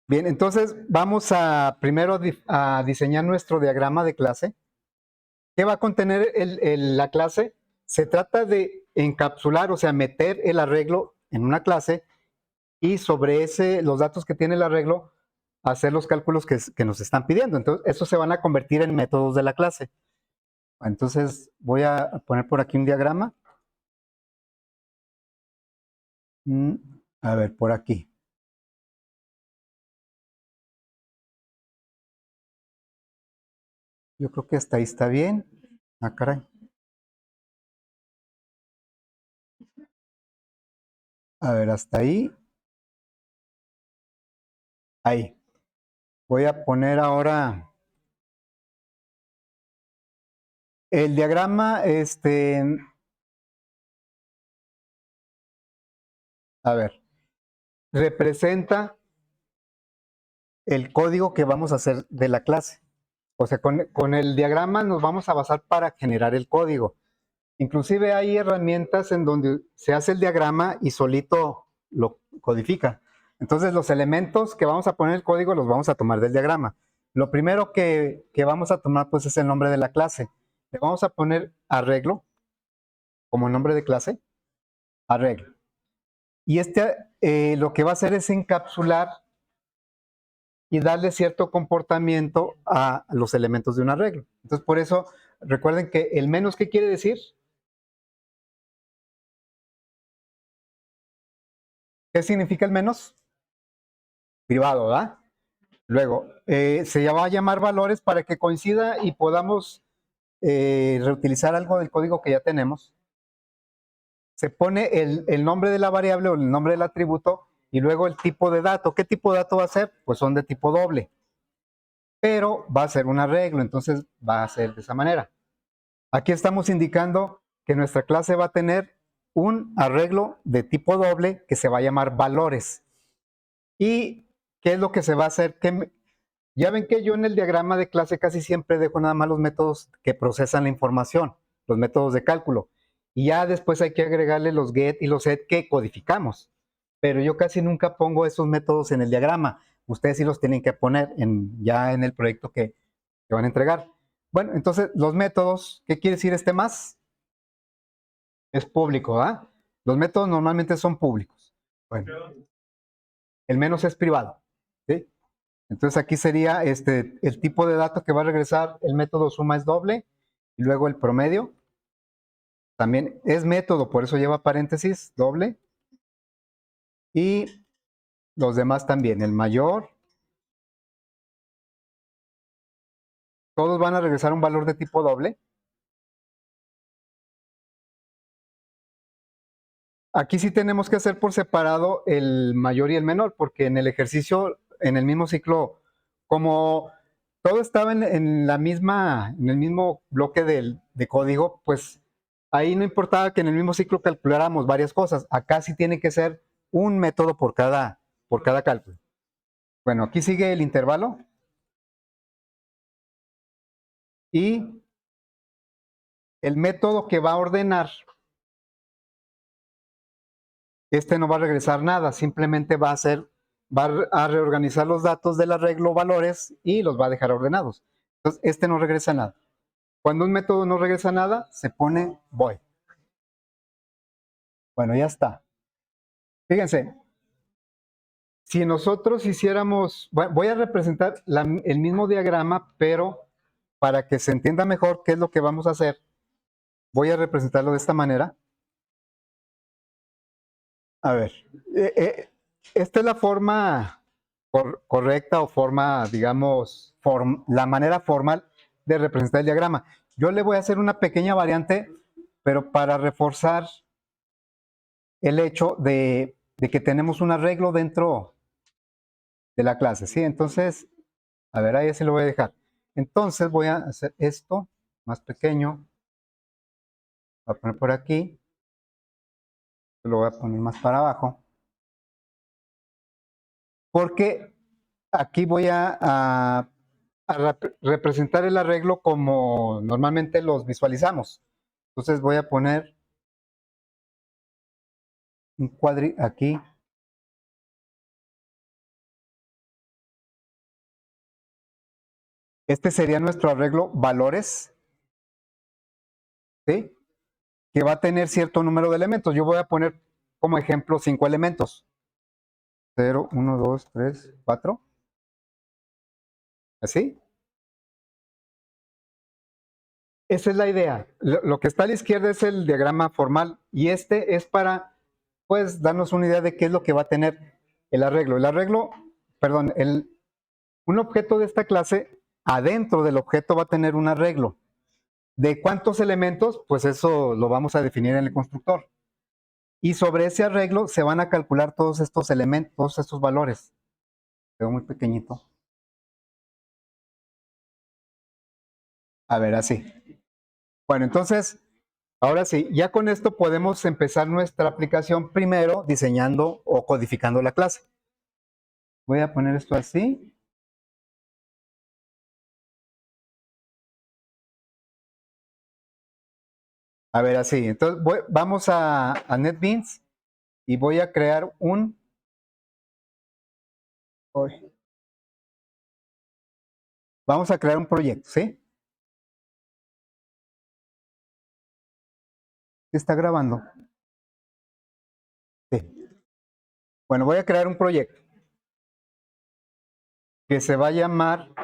Bien, entonces vamos a primero a diseñar nuestro diagrama de clase. ¿Qué va a contener la clase? Se trata de encapsular, o sea, meter el arreglo en una clase y sobre los datos que tiene el arreglo, hacer los cálculos que nos están pidiendo. Entonces, esos se van a convertir en métodos de la clase. Entonces, voy a poner por aquí un diagrama. A ver, por aquí. Yo creo que hasta ahí está bien. Ah, caray. A ver, hasta ahí. Ahí. Voy a poner ahora el diagrama, a ver, representa el código que vamos a hacer de la clase. O sea, con el diagrama nos vamos a basar para generar el código. Inclusive hay herramientas en donde se hace el diagrama y solito lo codifica. Entonces los elementos que vamos a poner en el código los vamos a tomar del diagrama. Lo primero que vamos a tomar pues es el nombre de la clase. Le vamos a poner arreglo como nombre de clase, arreglo. Y lo que va a hacer es encapsular y darle cierto comportamiento a los elementos de un arreglo. Entonces, por eso, recuerden que el menos, ¿qué quiere decir? ¿Qué significa el menos? Privado, ¿verdad? Luego, se va a llamar valores para que coincida y podamos reutilizar algo del código que ya tenemos. Se pone el nombre de la variable o el nombre del atributo y luego el tipo de dato. ¿Qué tipo de dato va a ser? Pues son de tipo doble. Pero va a ser un arreglo, entonces va a ser de esa manera. Aquí estamos indicando que nuestra clase va a tener un arreglo de tipo doble que se va a llamar valores. ¿Y qué es lo que se va a hacer? Ya ven que yo en el diagrama de clase casi siempre dejo nada más los métodos que procesan la información, los métodos de cálculo. Y ya después hay que agregarle los get y los set que codificamos. Pero yo casi nunca pongo esos métodos en el diagrama. Ustedes sí los tienen que poner ya en el proyecto que van a entregar. Bueno, entonces los métodos, ¿qué quiere decir este más? Es público, ¿ah? Los métodos normalmente son públicos. Bueno, el menos es privado, ¿sí? Entonces aquí sería el tipo de dato que va a regresar el método suma es doble y luego el promedio también es método, por eso lleva paréntesis doble y los demás también, el mayor, todos van a regresar un valor de tipo doble. Aquí sí tenemos que hacer por separado el mayor y el menor, porque en el ejercicio, en el mismo ciclo, como todo estaba en el mismo bloque de código, pues ahí no importaba que en el mismo ciclo calculáramos varias cosas. Acá sí tiene que ser un método por cada cálculo. Bueno, aquí sigue el intervalo y el método que va a ordenar, no va a regresar nada, simplemente va a reorganizar los datos del arreglo valores y los va a dejar ordenados. Entonces, no regresa nada. Cuando un método no regresa nada, se pone void. Bueno, ya está. Fíjense, si nosotros hiciéramos, voy a representar el mismo diagrama, pero para que se entienda mejor qué es lo que vamos a hacer, voy a representarlo de esta manera. A ver, esta es la forma correcta o forma, digamos, la manera formal de representar el diagrama. Yo le voy a hacer una pequeña variante, pero para reforzar el hecho de que tenemos un arreglo dentro de la clase, ¿sí? Entonces, a ver, ahí se lo voy a dejar. Entonces voy a hacer esto más pequeño, voy a poner por aquí, lo voy a poner más para abajo, porque aquí voy a representar el arreglo como normalmente los visualizamos. Entonces voy a poner un cuadrito aquí Este sería nuestro arreglo valores, ¿sí? Que va a tener cierto número de elementos. Yo voy a poner como ejemplo 5 elementos. 0, 1, 2, 3, 4. ¿Así? Esa es la idea. Lo que está a la izquierda es el diagrama formal y este es para, pues, darnos una idea de qué es lo que va a tener el arreglo. El arreglo, perdón, un objeto de esta clase, adentro del objeto va a tener un arreglo. ¿De cuántos elementos? Pues eso lo vamos a definir en el constructor. Y sobre ese arreglo se van a calcular todos estos elementos, todos estos valores. Quedó muy pequeñito. A ver, así. Bueno, entonces, ahora sí, ya con esto podemos empezar nuestra aplicación primero diseñando o codificando la clase. Voy a poner esto así. A ver, así. Entonces, vamos a NetBeans y voy a crear vamos a crear un proyecto, ¿sí? ¿Está grabando? Sí. Bueno, voy a crear un proyecto que se va a llamar,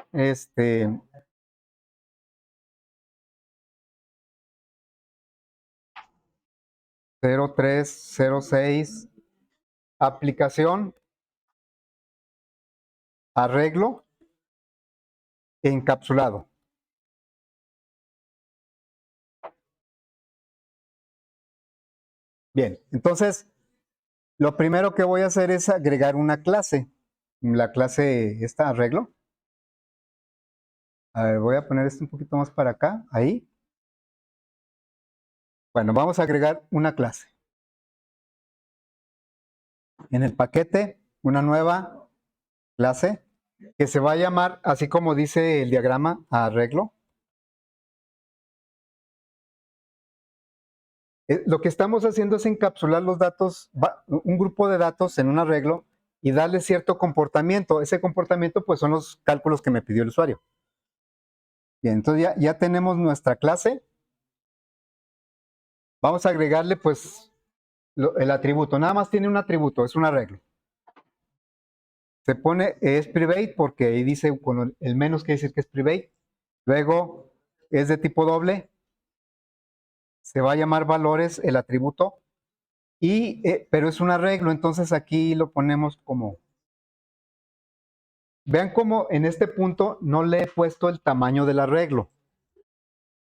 0306 aplicación, arreglo, encapsulado. Bien, entonces, lo primero que voy a hacer es agregar una clase. La clase, esta arreglo. A ver, voy a poner esto un poquito más para acá, ahí. Bueno, vamos a agregar una clase. En el paquete, una nueva clase que se va a llamar, así como dice el diagrama, arreglo. Lo que estamos haciendo es encapsular los datos, un grupo de datos en un arreglo y darle cierto comportamiento. Ese comportamiento pues son los cálculos que me pidió el usuario. Bien, entonces ya tenemos nuestra clase. Vamos a agregarle pues el atributo. Nada más tiene un atributo, es un arreglo. Se pone es private porque ahí dice con el menos quiere decir que es private. Luego es de tipo doble. Se va a llamar valores el atributo. Pero es un arreglo, entonces aquí lo ponemos como. Vean cómo en este punto no le he puesto el tamaño del arreglo.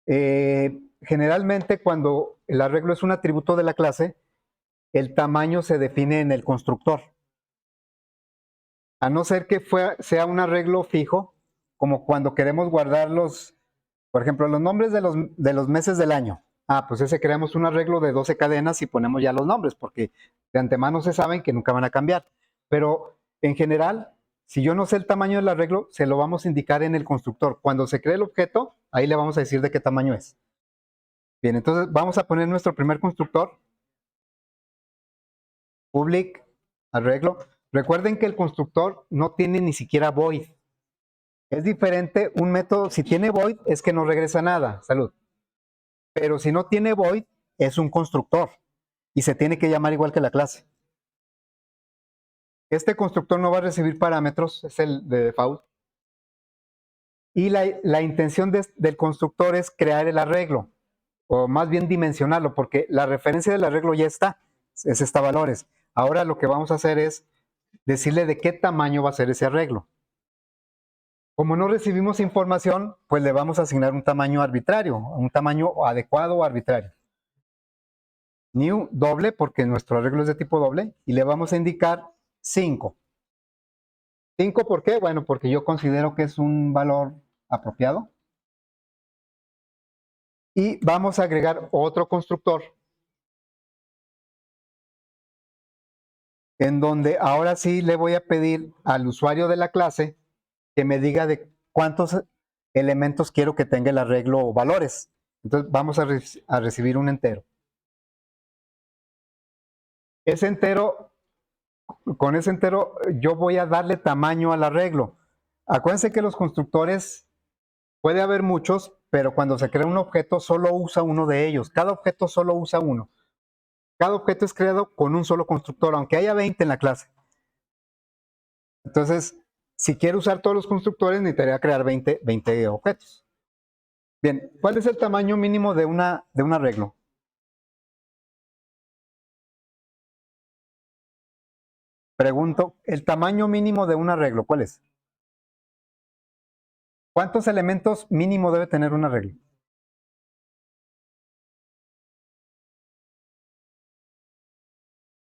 Generalmente cuando el arreglo es un atributo de la clase, el tamaño se define en el constructor. A no ser que sea un arreglo fijo, como cuando queremos guardar por ejemplo, los nombres de los meses del año. Ah, pues ese creamos un arreglo de 12 cadenas y ponemos ya los nombres, porque de antemano se saben que nunca van a cambiar. Pero en general, si yo no sé el tamaño del arreglo, se lo vamos a indicar en el constructor. Cuando se cree el objeto, ahí le vamos a decir de qué tamaño es. Bien, entonces vamos a poner nuestro primer constructor, public, arreglo. Recuerden que el constructor no tiene ni siquiera void. Es diferente un método, si tiene void es que no regresa nada, salud. Pero si no tiene void, es un constructor y se tiene que llamar igual que la clase. Este constructor no va a recibir parámetros, es el de default. Y la intención del constructor es crear el arreglo, o más bien dimensionarlo, porque la referencia del arreglo ya está, es esta valores. Ahora lo que vamos a hacer es decirle de qué tamaño va a ser ese arreglo. Como no recibimos información, pues le vamos a asignar un tamaño arbitrario, un tamaño adecuado o arbitrario. New doble, porque nuestro arreglo es de tipo doble, y le vamos a indicar 5. 5, ¿por qué? Bueno, porque yo considero que es un valor apropiado. Y vamos a agregar otro constructor, en donde ahora sí le voy a pedir al usuario de la clase que me diga de cuántos elementos quiero que tenga el arreglo o valores. Entonces vamos a recibir un entero. Ese entero, con ese entero yo voy a darle tamaño al arreglo. Acuérdense que los constructores Puede haber muchos, pero cuando se crea un objeto solo usa uno de ellos. Cada objeto solo usa uno. Cada objeto es creado con un solo constructor, aunque haya 20 en la clase. Entonces, si quiero usar todos los constructores, necesitaría crear 20 objetos. Bien, ¿cuál es el tamaño mínimo de un arreglo? Pregunto, ¿el tamaño mínimo de un arreglo cuál es? ¿Cuántos elementos mínimo debe tener un arreglo?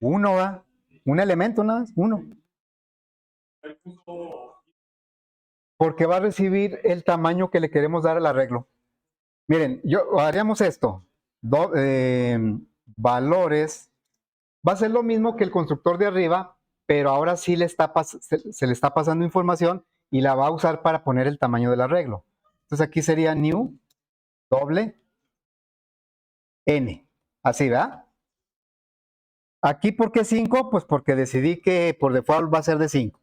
Uno, ¿va? Un elemento nada más, uno. Porque va a recibir el tamaño que le queremos dar al arreglo. Miren, haríamos esto. Valores. Va a ser lo mismo que el constructor de arriba, pero ahora sí se le está pasando información y la va a usar para poner el tamaño del arreglo. Entonces aquí sería new doble n. Así, ¿verdad? Aquí, ¿por qué 5? Pues porque decidí que por default va a ser de 5.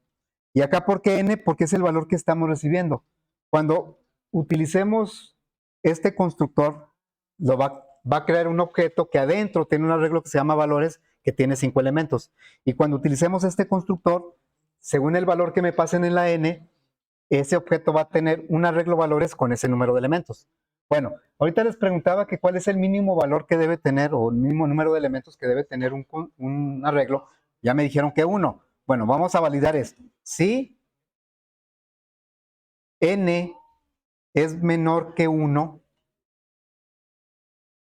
Y acá, ¿por qué n? Porque es el valor que estamos recibiendo. Cuando utilicemos este constructor, va a crear un objeto que adentro tiene un arreglo que se llama valores, que tiene 5 elementos. Y cuando utilicemos este constructor, según el valor que me pasen en la n, ese objeto va a tener un arreglo valores con ese número de elementos. Bueno, ahorita les preguntaba que cuál es el mínimo valor que debe tener o el mínimo número de elementos que debe tener un arreglo. Ya me dijeron que 1. Bueno, vamos a validar esto. Si n es menor que 1,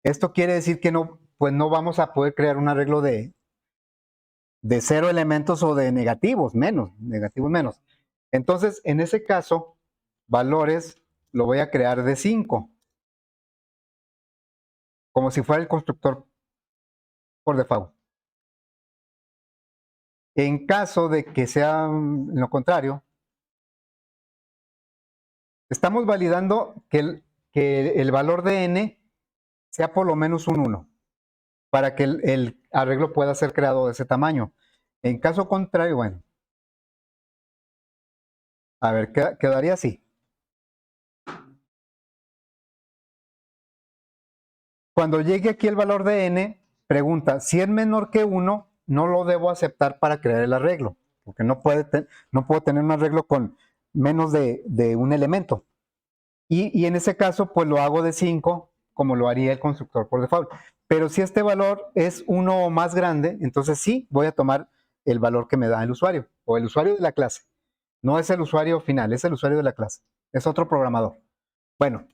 esto quiere decir que no, pues no vamos a poder crear un arreglo de 0 elementos o de negativos menos. Entonces, en ese caso, valores lo voy a crear de 5, como si fuera el constructor por default. En caso de que sea lo contrario, estamos validando que el valor de n sea por lo menos un 1, para que el arreglo pueda ser creado de ese tamaño. En caso contrario, bueno, a ver, quedaría así. Cuando llegue aquí el valor de n, pregunta, si es menor que 1, no lo debo aceptar para crear el arreglo, porque no puedo tener un arreglo con menos de un elemento. Y en ese caso, pues lo hago de 5, como lo haría el constructor por default. Pero si este valor es 1 o más grande, entonces sí voy a tomar el valor que me da el usuario, o el usuario de la clase. No es el usuario final, es el usuario de la clase. Es otro programador. Bueno,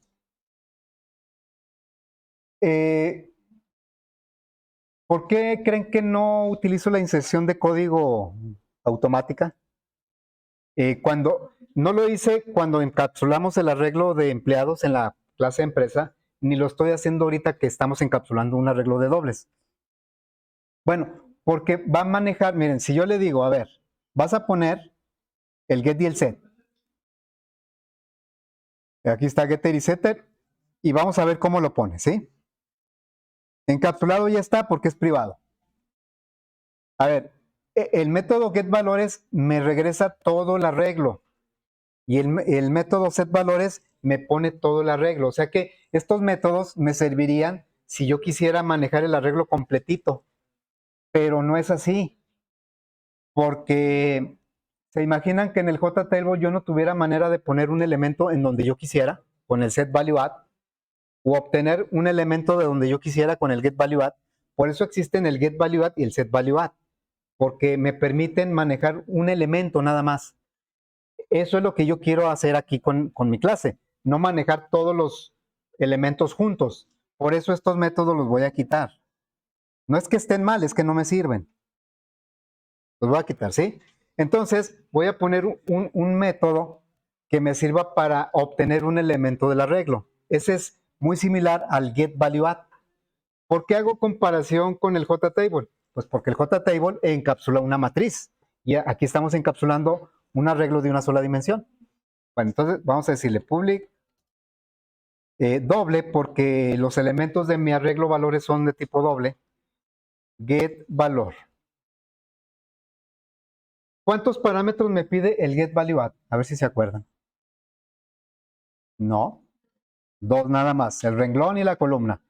¿por qué creen que no utilizo la inserción de código automática? No lo hice cuando encapsulamos el arreglo de empleados en la clase empresa, ni lo estoy haciendo ahorita que estamos encapsulando un arreglo de dobles. Bueno, porque va a manejar, miren, si yo le digo, a ver, vas a poner el get y el set. Aquí está getter y setter, y vamos a ver cómo lo pone, ¿sí? Encapsulado ya está porque es privado. A ver, el método getValores me regresa todo el arreglo. Y el método setValores me pone todo el arreglo. O sea que estos métodos me servirían si yo quisiera manejar el arreglo completito. Pero no es así. Porque se imaginan que en el JTable yo no tuviera manera de poner un elemento en donde yo quisiera con el setValueAdd, o obtener un elemento de donde yo quisiera con el getValueAdd. Por eso existen el getValueAdd y el setValueAdd, porque me permiten manejar un elemento nada más. Eso es lo que yo quiero hacer aquí con mi clase, no manejar todos los elementos juntos. Por eso estos métodos los voy a quitar. No es que estén mal, es que no me sirven. Los voy a quitar, ¿sí? Entonces voy a poner un método que me sirva para obtener un elemento del arreglo. Ese es muy similar al getValueAdd. ¿Por qué hago comparación con el JTable? Pues porque el JTable encapsula una matriz y aquí estamos encapsulando un arreglo de una sola dimensión. Bueno, entonces vamos a decirle public doble, porque los elementos de mi arreglo valores son de tipo doble. Get valor. ¿Cuántos parámetros me pide el get value add? A ver si se acuerdan. No. 2 nada más, el renglón y la columna.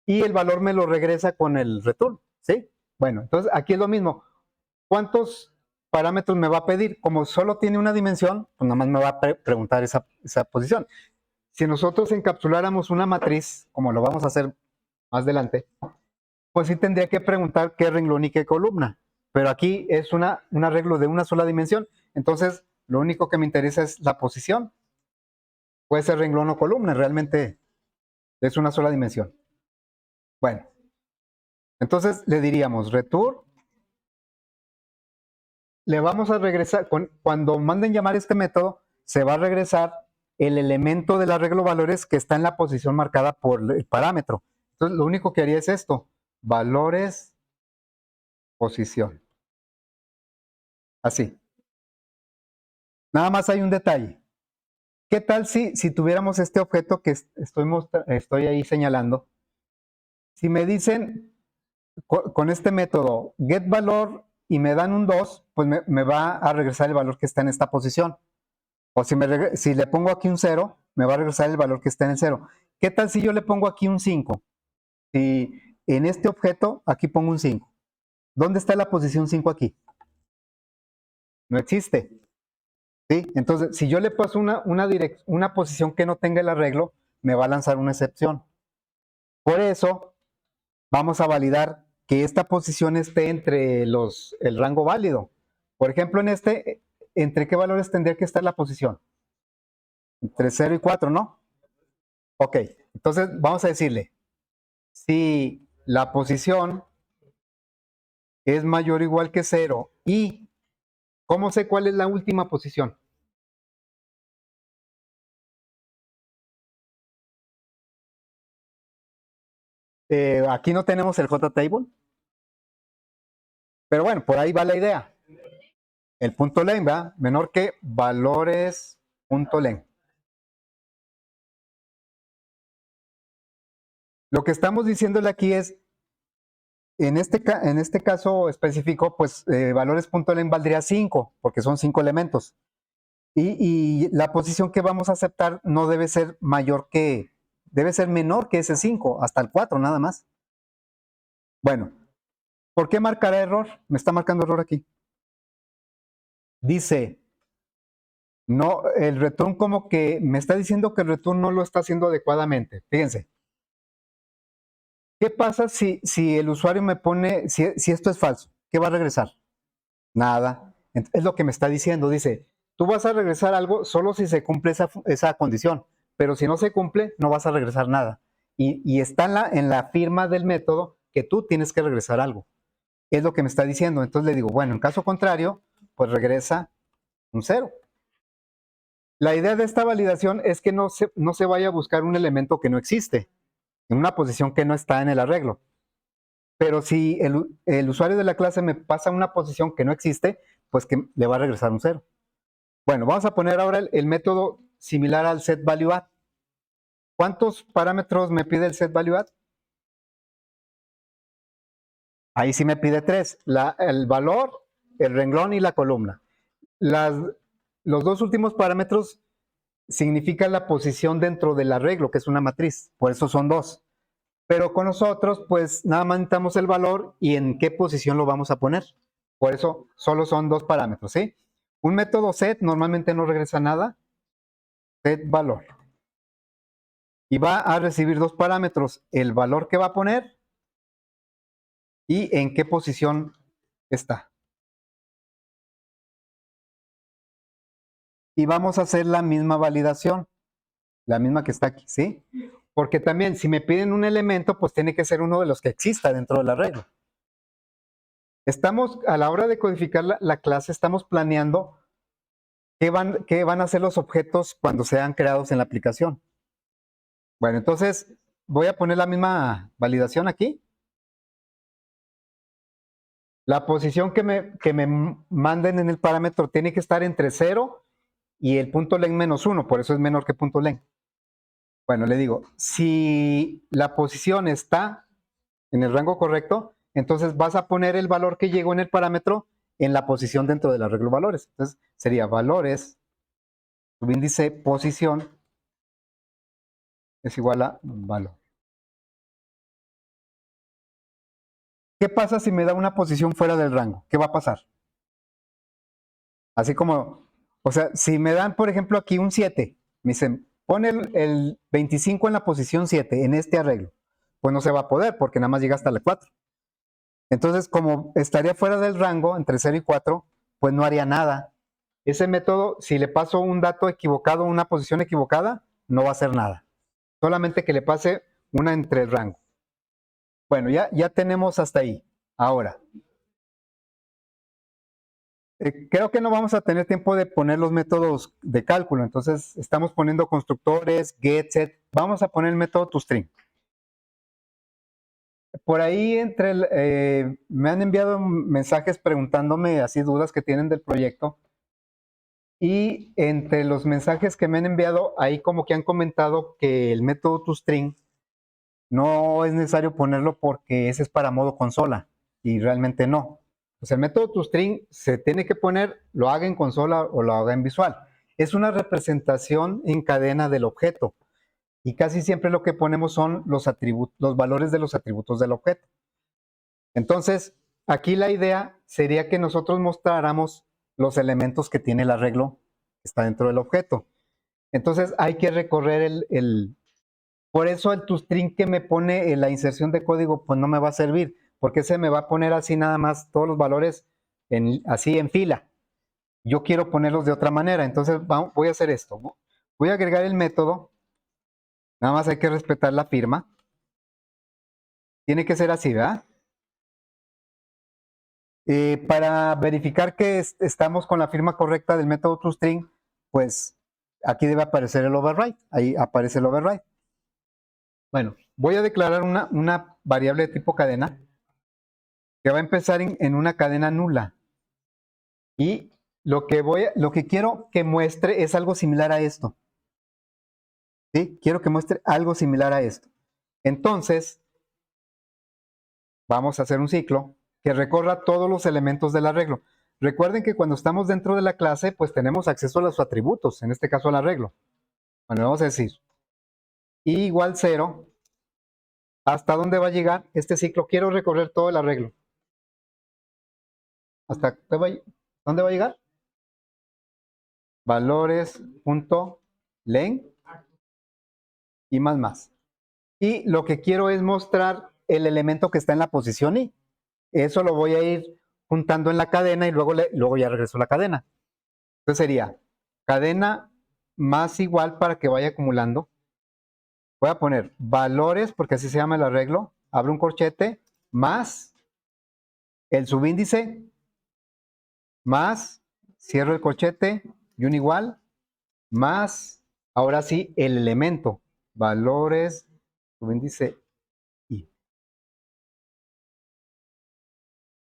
Y el valor me lo regresa con el return, ¿sí? Bueno, entonces aquí es lo mismo. ¿Cuántos parámetros me va a pedir? Como solo tiene una dimensión, pues nada más me va a preguntar esa posición. Si nosotros encapsuláramos una matriz, como lo vamos a hacer más adelante, pues sí tendría que preguntar qué renglón y qué columna. Pero aquí es un arreglo de una sola dimensión, entonces lo único que me interesa es la posición. Puede ser renglón o columna, realmente es una sola dimensión. Bueno, entonces le diríamos return, le vamos a regresar, cuando manden llamar este método, se va a regresar el elemento del arreglo valores que está en la posición marcada por el parámetro. Entonces lo único que haría es esto, valores, posición. Así. Nada más hay un detalle. ¿Qué tal si tuviéramos este objeto que estoy ahí señalando? Si me dicen con este método getValor y me dan un 2, pues me va a regresar el valor que está en esta posición. O si le pongo aquí un 0, me va a regresar el valor que está en el 0. ¿Qué tal si yo le pongo aquí un 5? Si en este objeto aquí pongo un 5. ¿Dónde está la posición 5 aquí? No existe. ¿Sí? Entonces, si yo le paso una posición que no tenga el arreglo, me va a lanzar una excepción. Por eso, vamos a validar que esta posición esté entre el rango válido. Por ejemplo, en este, ¿entre qué valores tendría que estar la posición? Entre 0 y 4, ¿no? Ok, entonces vamos a decirle, si la posición es mayor o igual que 0 y, ¿cómo sé cuál es la última posición? Aquí no tenemos el JTable, pero bueno, por ahí va la idea. El punto len, ¿verdad? Menor que valores punto len. Lo que estamos diciéndole aquí es, en este caso específico, pues valores punto len valdría 5, porque son 5 elementos. Y la posición que vamos a aceptar no debe ser debe ser menor que ese 5, hasta el 4 nada más. Bueno, ¿por qué marcará error? Me está marcando error aquí. Dice, no, el return como que me está diciendo que el return no lo está haciendo adecuadamente. Fíjense. ¿Qué pasa si el usuario me pone, si esto es falso? ¿Qué va a regresar? Nada. Es lo que me está diciendo. Dice, tú vas a regresar algo solo si se cumple esa condición, pero si no se cumple, no vas a regresar nada. Y está en la firma del método que tú tienes que regresar algo. Es lo que me está diciendo. Entonces le digo, bueno, en caso contrario, pues regresa un 0. La idea de esta validación es que no se vaya a buscar un elemento que no existe, en una posición que no está en el arreglo. Pero si el usuario de la clase me pasa una posición que no existe, pues que le va a regresar un 0. Bueno, vamos a poner ahora el método similar al setValueAdd. ¿Cuántos parámetros me pide el setValueAdd? Ahí sí me pide 3. El valor, el renglón y la columna. Los dos últimos parámetros significan la posición dentro del arreglo, que es una matriz. Por eso son 2. Pero con nosotros, pues nada más necesitamos el valor y en qué posición lo vamos a poner. Por eso solo son 2 parámetros, ¿sí? Un método set normalmente no regresa nada. Set valor. Y va a recibir 2 parámetros. El valor que va a poner y en qué posición está. Y vamos a hacer la misma validación. La misma que está aquí, ¿sí? Porque también si me piden un elemento, pues tiene que ser uno de los que exista dentro del arreglo. Estamos, a la hora de codificar la clase, estamos planeando qué van a hacer los objetos cuando sean creados en la aplicación. Bueno, entonces voy a poner la misma validación aquí. La posición que me manden en el parámetro tiene que estar entre 0 y el punto len menos 1, por eso es menor que punto len. Bueno, le digo, si la posición está en el rango correcto, entonces vas a poner el valor que llegó en el parámetro en la posición dentro del arreglo valores. Entonces sería valores, subíndice posición, es igual a valor. ¿Qué pasa si me da una posición fuera del rango? ¿Qué va a pasar? Así como, o sea, si me dan, por ejemplo, aquí un 7, me dicen, pon el 25 en la posición 7, en este arreglo. Pues no se va a poder, porque nada más llega hasta la 4. Entonces, como estaría fuera del rango, entre 0 y 4, pues no haría nada. Ese método, si le paso un dato equivocado, una posición equivocada, no va a hacer nada. Solamente que le pase una entre el rango. Bueno, ya tenemos hasta ahí. Ahora, creo que no vamos a tener tiempo de poner los métodos de cálculo, entonces estamos poniendo constructores, get, set. Vamos a poner el método toString. Por ahí me han enviado mensajes preguntándome así dudas que tienen del proyecto, y entre los mensajes que me han enviado, ahí como que han comentado que el método toString no es necesario ponerlo porque ese es para modo consola, y realmente no. O sea, el método toString se tiene que poner, lo haga en consola o lo haga en visual. Es una representación en cadena del objeto, y casi siempre lo que ponemos son los valores de los atributos del objeto. Entonces, aquí la idea sería que nosotros mostráramos los elementos que tiene el arreglo que está dentro del objeto. Entonces, hay que recorrer por eso el toString que me pone en la inserción de código, pues no me va a servir, porque se me va a poner así nada más todos los valores así en fila. Yo quiero ponerlos de otra manera, entonces voy a hacer esto. Voy a agregar el método, nada más hay que respetar la firma. Tiene que ser así, ¿verdad? Para verificar que estamos con la firma correcta del método toString, pues aquí debe aparecer el override. Ahí aparece el override. Bueno, voy a declarar una variable de tipo cadena que va a empezar en una cadena nula. Y lo que quiero que muestre es algo similar a esto. ¿Sí? Quiero que muestre algo similar a esto. Entonces, vamos a hacer un ciclo que recorra todos los elementos del arreglo. Recuerden que cuando estamos dentro de la clase, pues tenemos acceso a los atributos, en este caso al arreglo. Bueno, vamos a decir i igual 0. ¿Hasta dónde va a llegar este ciclo? Quiero recorrer todo el arreglo. ¿Hasta dónde va a llegar? Valores.len y más. Y lo que quiero es mostrar el elemento que está en la posición i. Eso lo voy a ir juntando en la cadena y luego ya regreso a la cadena. Entonces sería cadena más igual para que vaya acumulando. Voy a poner valores, porque así se llama el arreglo. Abro un corchete, más el subíndice, más, cierro el corchete, y un igual, más, ahora sí, el elemento. Valores, subíndice i.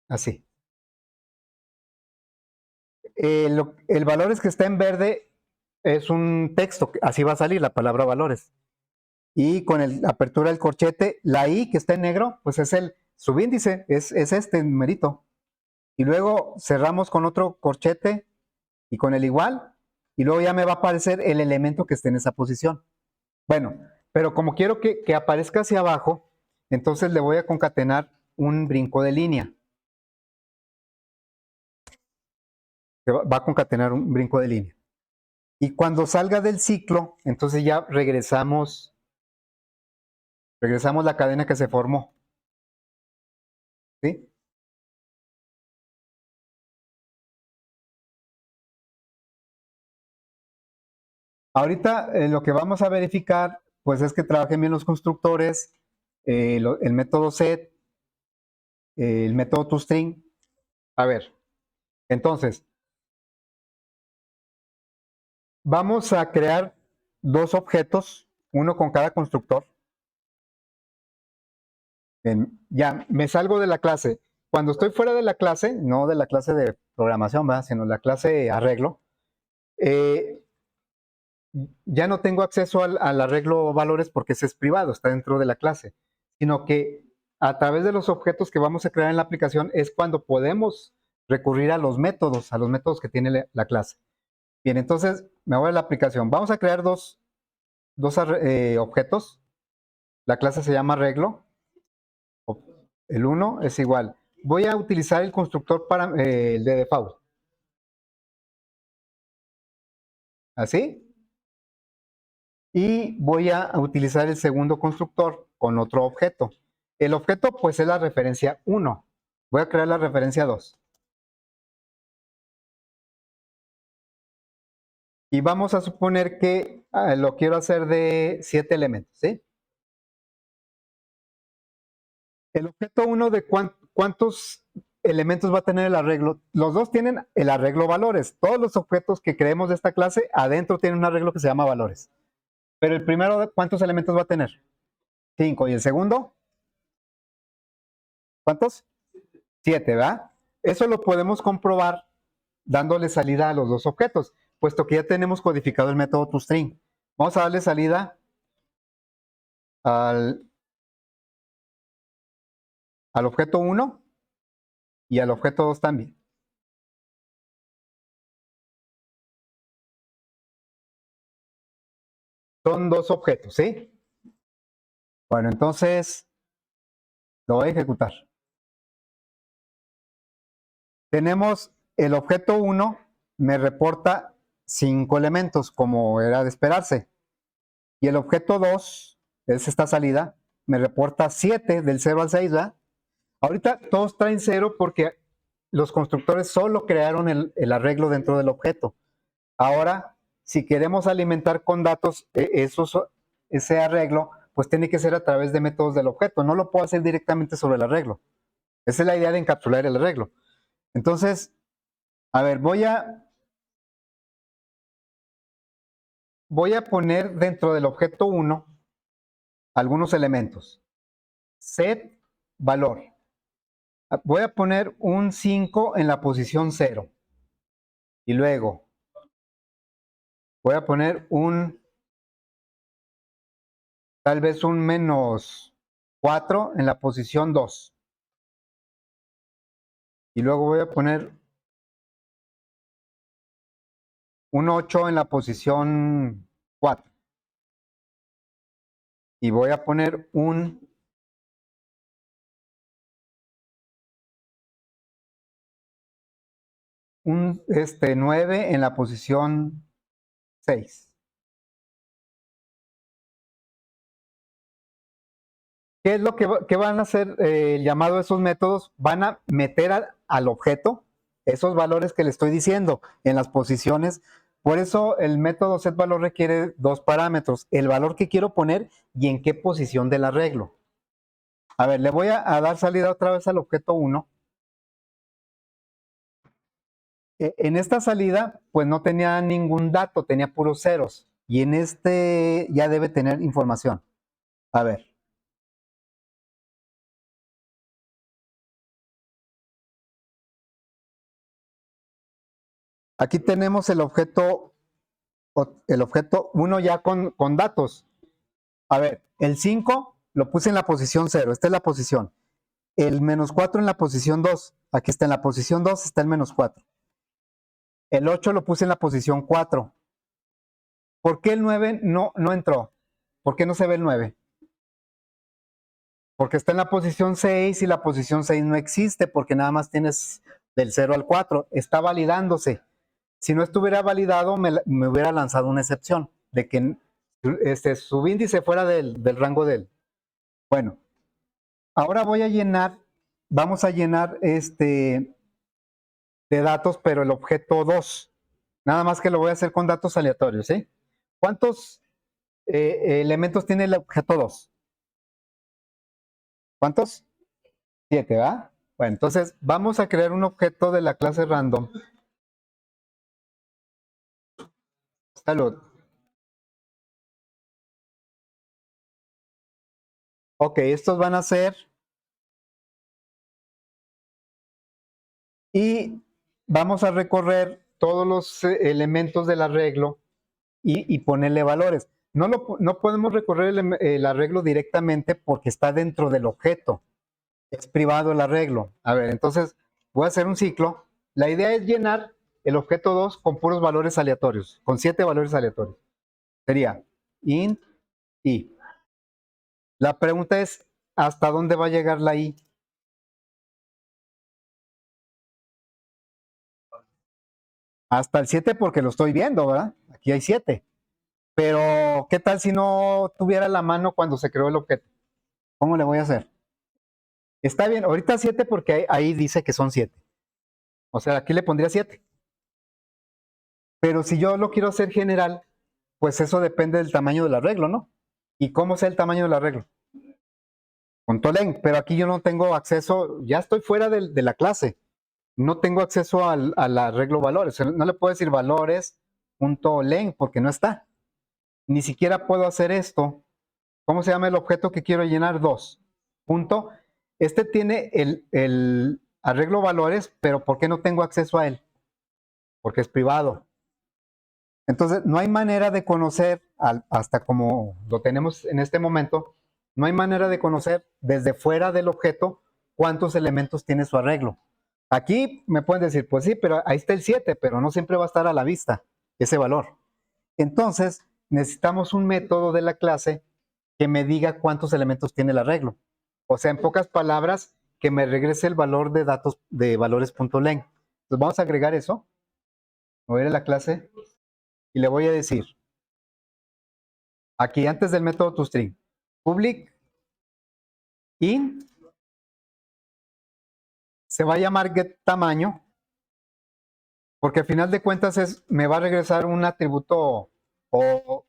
Así. El valores que está en verde es un texto, así va a salir la palabra valores. Y con la apertura del corchete, la i que está en negro, pues es el subíndice, es este numerito. Y luego cerramos con otro corchete y con el igual, y luego ya me va a aparecer el elemento que esté en esa posición. Bueno, pero como quiero que aparezca hacia abajo, entonces le voy a concatenar un brinco de línea. Va a concatenar un brinco de línea. Y cuando salga del ciclo, entonces ya regresamos la cadena que se formó. ¿Sí? Ahorita lo que vamos a verificar, pues es que trabajen bien los constructores, el método set, el método toString. A ver, entonces, vamos a crear dos objetos, uno con cada constructor. Ya, me salgo de la clase. Cuando estoy fuera de la clase, no de la clase de programación, ¿verdad? Sino la clase de arreglo, ya no tengo acceso al arreglo valores porque ese es privado, está dentro de la clase, sino que a través de los objetos que vamos a crear en la aplicación es cuando podemos recurrir a los métodos que tiene la clase. Bien, entonces me voy a la aplicación. Vamos a crear dos objetos. La clase se llama arreglo. El 1 es igual. Voy a utilizar el constructor para el de default. Así. Y voy a utilizar el segundo constructor con otro objeto. El objeto pues es la referencia 1. Voy a crear la referencia 2. Y vamos a suponer que lo quiero hacer de 7 elementos, ¿sí? El objeto 1 de cuántos elementos va a tener el arreglo. Los dos tienen el arreglo valores. Todos los objetos que creemos de esta clase adentro tienen un arreglo que se llama valores. Pero el primero, ¿cuántos elementos va a tener? 5. ¿Y el segundo? ¿Cuántos? 7, ¿verdad? Eso lo podemos comprobar dándole salida a los dos objetos, puesto que ya tenemos codificado el método toString. Vamos a darle salida al objeto 1 y al objeto 2 también. Son dos objetos, ¿sí? Bueno, entonces lo voy a ejecutar. Tenemos el objeto 1, me reporta 5 elementos, como era de esperarse. Y el objeto 2, es esta salida, me reporta 7 del 0 al 6, ¿verdad? Ahorita todos traen 0 porque los constructores solo crearon el arreglo dentro del objeto. Ahora, si queremos alimentar con datos ese arreglo, pues tiene que ser a través de métodos del objeto. No lo puedo hacer directamente sobre el arreglo. Esa es la idea de encapsular el arreglo. Entonces, a ver, voy a poner dentro del objeto 1 algunos elementos. Set valor. Voy a poner un 5 en la posición 0. Y luego voy a poner tal vez un menos 4 en la posición 2. Y luego voy a poner un 8 en la posición 4. Y voy a poner un 9 en la posición 6. ¿Qué es lo que van a hacer el llamado de esos métodos? Van a meter al objeto esos valores que le estoy diciendo en las posiciones. Por eso el método setValor requiere dos parámetros, el valor que quiero poner y en qué posición del arreglo. A ver, le voy a dar salida otra vez al objeto 1. En esta salida, pues no tenía ningún dato, tenía puros ceros. Y en este ya debe tener información. A ver. Aquí tenemos el objeto 1 ya con datos. A ver, el 5 lo puse en la posición 0, esta es la posición. El menos 4 en la posición 2, aquí está en la posición 2, está el menos 4. El 8 lo puse en la posición 4. ¿Por qué el 9 no entró? ¿Por qué no se ve el 9? Porque está en la posición 6 y la posición 6 no existe porque nada más tienes del 0 al 4. Está validándose. Si no estuviera validado, me hubiera lanzado una excepción de que su índice fuera del rango de él. Bueno, ahora vamos a llenar de datos, pero el objeto 2. Nada más que lo voy a hacer con datos aleatorios, ¿sí? ¿Cuántos elementos tiene el objeto 2? ¿Cuántos? 7, ¿verdad? Bueno, entonces vamos a crear un objeto de la clase random. Salud. Ok, estos van a ser. Y vamos a recorrer todos los elementos del arreglo y ponerle valores. No podemos recorrer el arreglo directamente porque está dentro del objeto. Es privado el arreglo. A ver, entonces voy a hacer un ciclo. La idea es llenar el objeto 2 con puros valores aleatorios, con 7 valores aleatorios. Sería int i. La pregunta es, ¿hasta dónde va a llegar la i? Hasta el 7 porque lo estoy viendo, ¿verdad? Aquí hay 7. Pero, ¿qué tal si no tuviera la mano cuando se creó el objeto? ¿Cómo le voy a hacer? Está bien, ahorita 7 porque ahí dice que son 7. O sea, aquí le pondría 7. Pero si yo lo quiero hacer general, pues eso depende del tamaño del arreglo, ¿no? ¿Y cómo sea el tamaño del arreglo? Con Tolen, pero aquí yo no tengo acceso, ya estoy fuera de la clase. No tengo acceso al arreglo valores. No le puedo decir valores.len porque no está. Ni siquiera puedo hacer esto. ¿Cómo se llama el objeto que quiero llenar? 2. Punto. Este tiene el arreglo valores, pero ¿por qué no tengo acceso a él? Porque es privado. Entonces, no hay manera de conocer, hasta como lo tenemos en este momento, no hay manera de conocer desde fuera del objeto cuántos elementos tiene su arreglo. Aquí me pueden decir, pues sí, pero ahí está el 7, pero no siempre va a estar a la vista ese valor. Entonces, necesitamos un método de la clase que me diga cuántos elementos tiene el arreglo. O sea, en pocas palabras, que me regrese el valor de datos de valores.len. Entonces, vamos a agregar eso. Voy a ir a la clase y le voy a decir, aquí antes del método toString, public int se va a llamar getTamaño, porque al final de cuentas me va a regresar un atributo o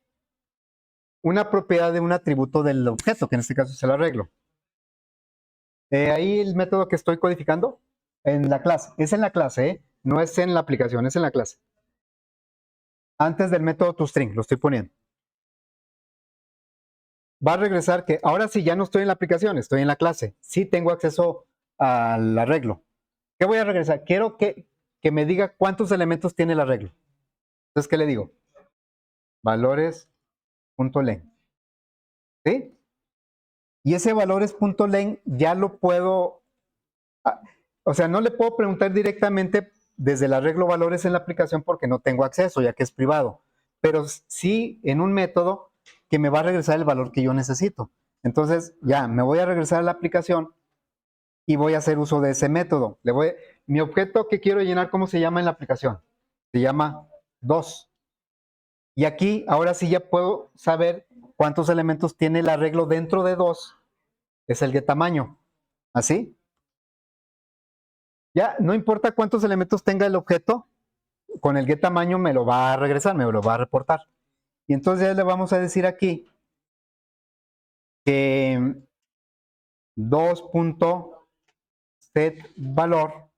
una propiedad de un atributo del objeto, que en este caso es el arreglo. Ahí el método que estoy codificando en la clase, es en la clase, no es en la aplicación, es en la clase. Antes del método toString, lo estoy poniendo. Va a regresar que ahora sí ya no estoy en la aplicación, estoy en la clase. Sí tengo acceso al arreglo. ¿Qué voy a regresar? Quiero que me diga cuántos elementos tiene el arreglo. Entonces, ¿qué le digo? Valores.len. ¿Sí? Y ese valores.len ya lo puedo, o sea, no le puedo preguntar directamente desde el arreglo valores en la aplicación porque no tengo acceso, ya que es privado. Pero sí en un método que me va a regresar el valor que yo necesito. Entonces, ya, me voy a regresar a la aplicación y voy a hacer uso de ese método. Mi objeto que quiero llenar, ¿cómo se llama en la aplicación? Se llama 2. Y aquí, ahora sí ya puedo saber cuántos elementos tiene el arreglo dentro de 2. Es el getTamaño. ¿Así? Ya, no importa cuántos elementos tenga el objeto, con el getTamaño me lo va a regresar, me lo va a reportar. Y entonces ya le vamos a decir aquí que 2.setValor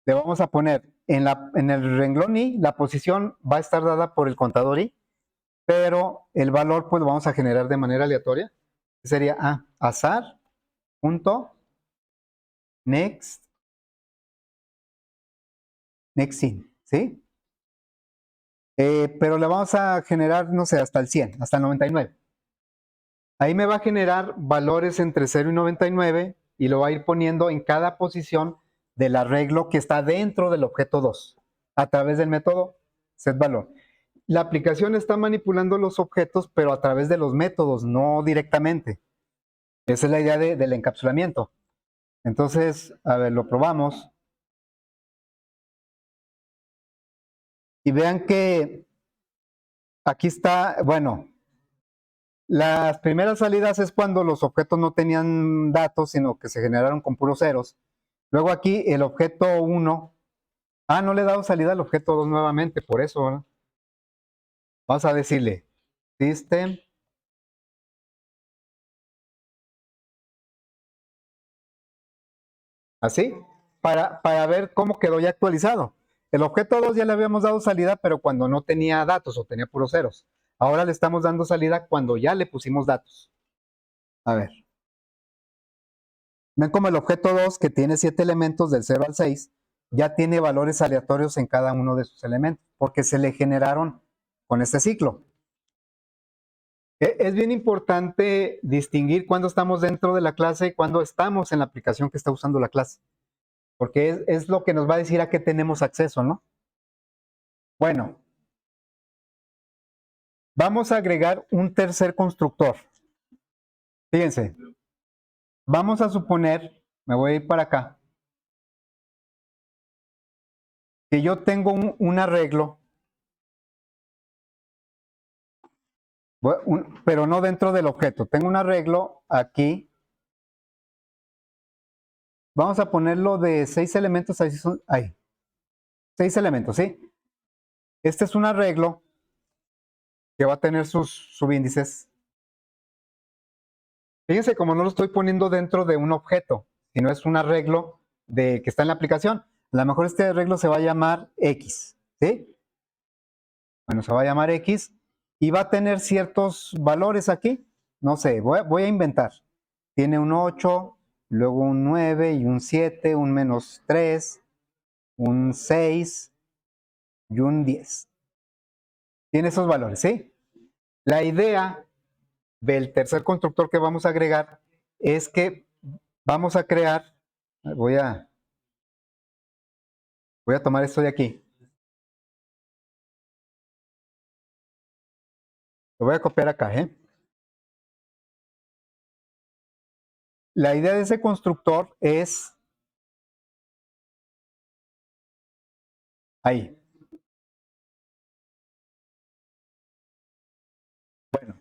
le vamos a poner en el renglón i, la posición va a estar dada por el contador i, pero el valor pues lo vamos a generar de manera aleatoria. Sería azar.next in, ¿sí? Pero le vamos a generar, no sé, hasta el 100, hasta el 99. Ahí me va a generar valores entre 0 y 99 y lo va a ir poniendo en cada posición del arreglo que está dentro del objeto 2 a través del método setValor. La aplicación está manipulando los objetos, pero a través de los métodos, no directamente. Esa es la idea del encapsulamiento. Entonces, a ver, lo probamos. Y vean que aquí está, bueno, las primeras salidas es cuando los objetos no tenían datos, sino que se generaron con puros ceros. Luego aquí el objeto 1, no le he dado salida al objeto 2 nuevamente, por eso, ¿no? Vamos a decirle system, así, para ver cómo quedó ya actualizado. El objeto 2 ya le habíamos dado salida, pero cuando no tenía datos o tenía puros ceros. Ahora le estamos dando salida cuando ya le pusimos datos. A ver. Ven como el objeto 2, que tiene 7 elementos del 0 al 6, ya tiene valores aleatorios en cada uno de sus elementos, porque se le generaron con este ciclo. Es bien importante distinguir cuándo estamos dentro de la clase y cuándo estamos en la aplicación que está usando la clase, porque es lo que nos va a decir a qué tenemos acceso, ¿no? Bueno, Vamos a agregar un tercer constructor. Fíjense, vamos a suponer, me voy a ir para acá, que yo tengo un arreglo, pero no dentro del objeto. Tengo un arreglo aquí. Vamos a ponerlo de 6 elementos, ahí, 6 elementos, ¿sí? Este es un arreglo que va a tener sus subíndices. Fíjense como no lo estoy poniendo dentro de un objeto, sino es un arreglo que está en la aplicación. A lo mejor este arreglo se va a llamar X, ¿sí? Bueno, se va a llamar X y va a tener ciertos valores aquí. No sé, voy a inventar. Tiene un 8, luego un 9 y un 7, un -3, un 6 y un 10. Tiene esos valores, ¿sí? La idea del tercer constructor que vamos a agregar es que vamos a crear, voy a tomar esto de aquí, lo voy a copiar acá, ¿eh? La idea de ese constructor es ahí. Bueno,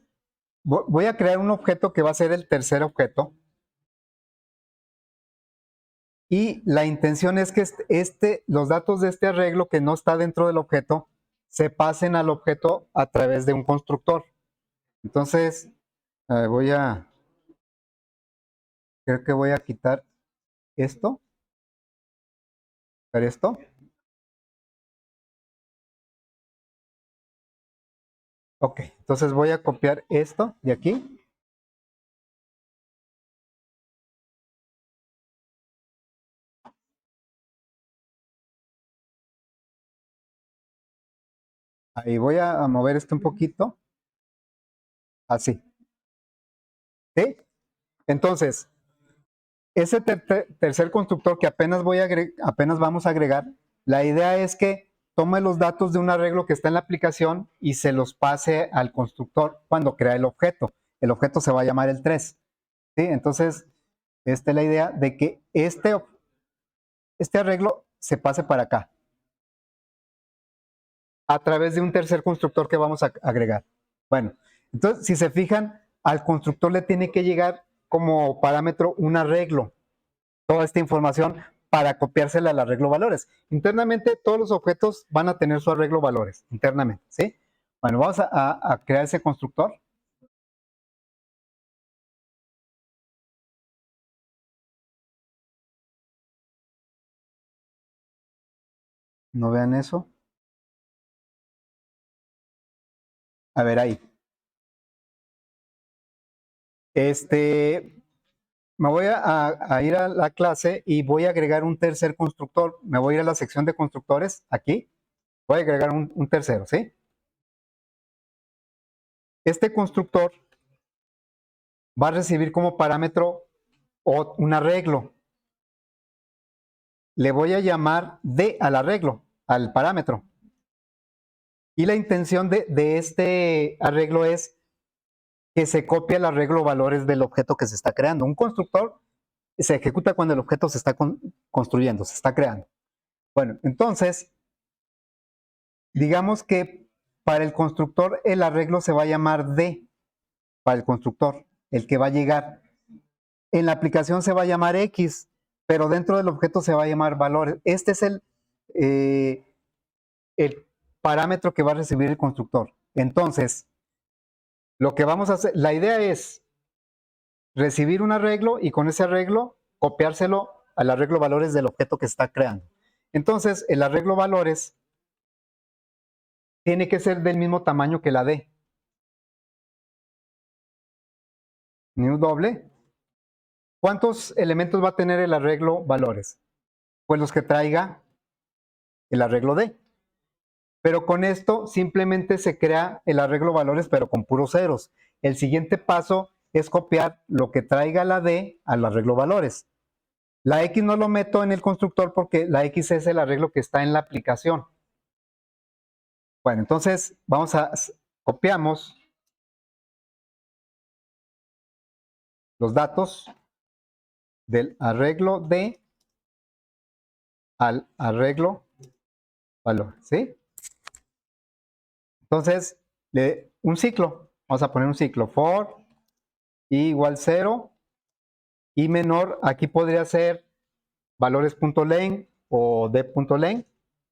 voy a crear un objeto que va a ser el tercer objeto. Y la intención es que los datos de este arreglo que no está dentro del objeto se pasen al objeto a través de un constructor. Entonces, creo que voy a quitar esto. Esto. Ok, entonces voy a copiar esto de aquí. Ahí voy a mover esto un poquito. Así. ¿Sí? Entonces, ese tercer constructor que apenas vamos a agregar, la idea es que tome los datos de un arreglo que está en la aplicación y se los pase al constructor cuando crea el objeto. El objeto se va a llamar el 3. ¿Sí? Entonces, esta es la idea de que este arreglo se pase para acá a través de un tercer constructor que vamos a agregar. Bueno, entonces, si se fijan, al constructor le tiene que llegar como parámetro un arreglo, toda esta información para copiársela al arreglo valores. Internamente, todos los objetos van a tener su arreglo valores, internamente, ¿sí? Bueno, vamos a crear ese constructor. No vean eso. A ver, ahí. Me voy a ir a la clase y voy a agregar un tercer constructor. Me voy a ir a la sección de constructores, aquí. Voy a agregar un tercero, ¿sí? Este constructor va a recibir como parámetro un arreglo. Le voy a llamar D al arreglo, al parámetro. Y la intención de este arreglo es que se copie el arreglo valores del objeto que se está creando. Un constructor se ejecuta cuando el objeto se está construyendo, se está creando. Bueno, entonces, digamos que para el constructor el arreglo se va a llamar D, para el constructor, el que va a llegar. En la aplicación se va a llamar X, pero dentro del objeto se va a llamar valores. Este es el parámetro que va a recibir el constructor. Entonces, lo que vamos a hacer, la idea es recibir un arreglo y con ese arreglo copiárselo al arreglo valores del objeto que está creando. Entonces, el arreglo valores tiene que ser del mismo tamaño que la D. New doble. ¿Cuántos elementos va a tener el arreglo valores? Pues los que traiga el arreglo D. Pero con esto simplemente se crea el arreglo valores, pero con puros ceros. El siguiente paso es copiar lo que traiga la D al arreglo valores. La X no lo meto en el constructor porque la X es el arreglo que está en la aplicación. Bueno, entonces vamos a copiamos los datos del arreglo de al arreglo valor, ¿sí? Entonces, un ciclo, vamos a poner un ciclo for i igual 0 y menor, aquí podría ser valores.len o de.len,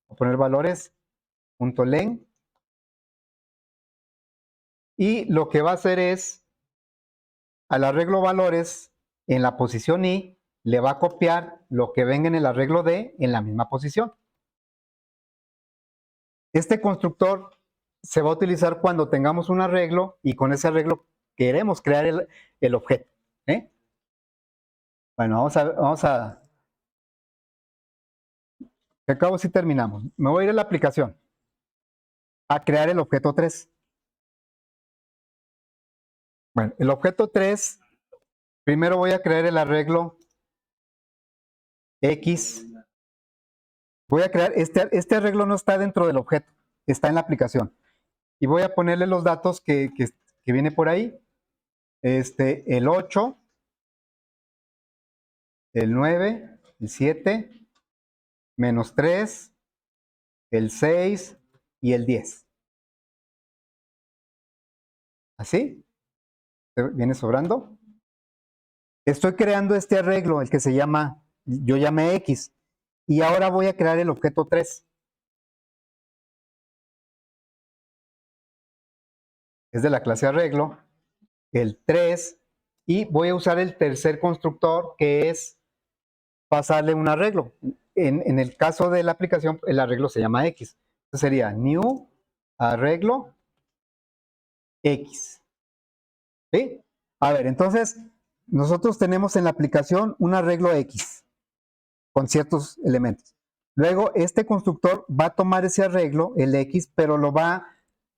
o poner valores.len, y lo que va a hacer es, al arreglo valores en la posición i, le va a copiar lo que venga en el arreglo de en la misma posición. Este constructor se va a utilizar cuando tengamos un arreglo y con ese arreglo queremos crear el objeto. Bueno, vamos a acabo si terminamos. Me voy a ir a la aplicación a crear el objeto 3. Bueno, el objeto 3, primero voy a crear el arreglo X. Voy a crear, este arreglo no está dentro del objeto, está en la aplicación. Y voy a ponerle los datos que viene por ahí. El 8, el 9, el 7, menos 3, el 6 y el 10. ¿Así? ¿Viene sobrando? Estoy creando este arreglo, el que se llama, yo llamé X. Y ahora voy a crear el objeto 3. Es de la clase arreglo, el 3, y voy a usar el tercer constructor, que es pasarle un arreglo. En el caso de la aplicación, el arreglo se llama X. Entonces sería new arreglo X. ¿Sí? A ver, entonces, nosotros tenemos en la aplicación un arreglo X con ciertos elementos. Luego, este constructor va a tomar ese arreglo, el X, pero lo va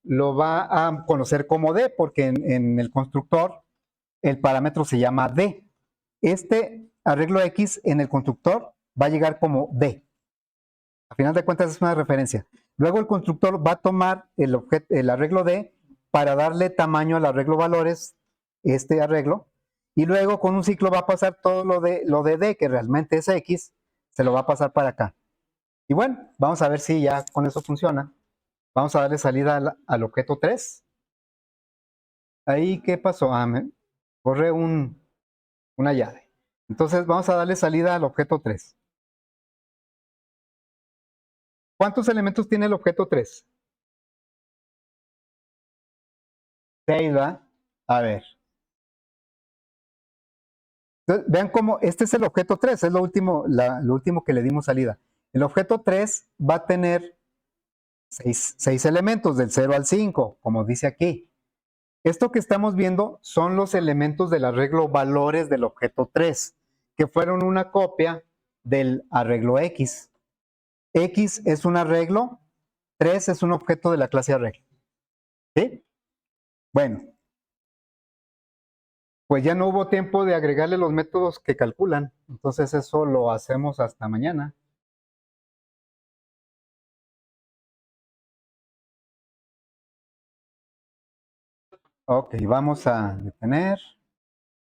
a conocer como D, porque en el constructor el parámetro se llama D. Este arreglo X en el constructor va a llegar como D. A final de cuentas es una referencia. Luego el constructor va a tomar el arreglo D para darle tamaño al arreglo valores, este arreglo, y luego con un ciclo va a pasar todo lo de D, que realmente es X, se lo va a pasar para acá. Y bueno, vamos a ver si ya con eso funciona. Vamos a darle salida al objeto 3. Ahí, ¿qué pasó? Me corre una llave. Entonces vamos a darle salida al objeto 3. ¿Cuántos elementos tiene el objeto 3? 6, ¿verdad? A ver. Entonces, vean cómo este es el objeto 3, es lo último que le dimos salida. El objeto 3 va a tener 6 elementos, del 0 al 5, como dice aquí. Esto que estamos viendo son los elementos del arreglo valores del objeto 3, que fueron una copia del arreglo X. X es un arreglo, 3 es un objeto de la clase arreglo. ¿Sí? Bueno, pues ya no hubo tiempo de agregarle los métodos que calculan, entonces eso lo hacemos hasta mañana. Ok, vamos a detener.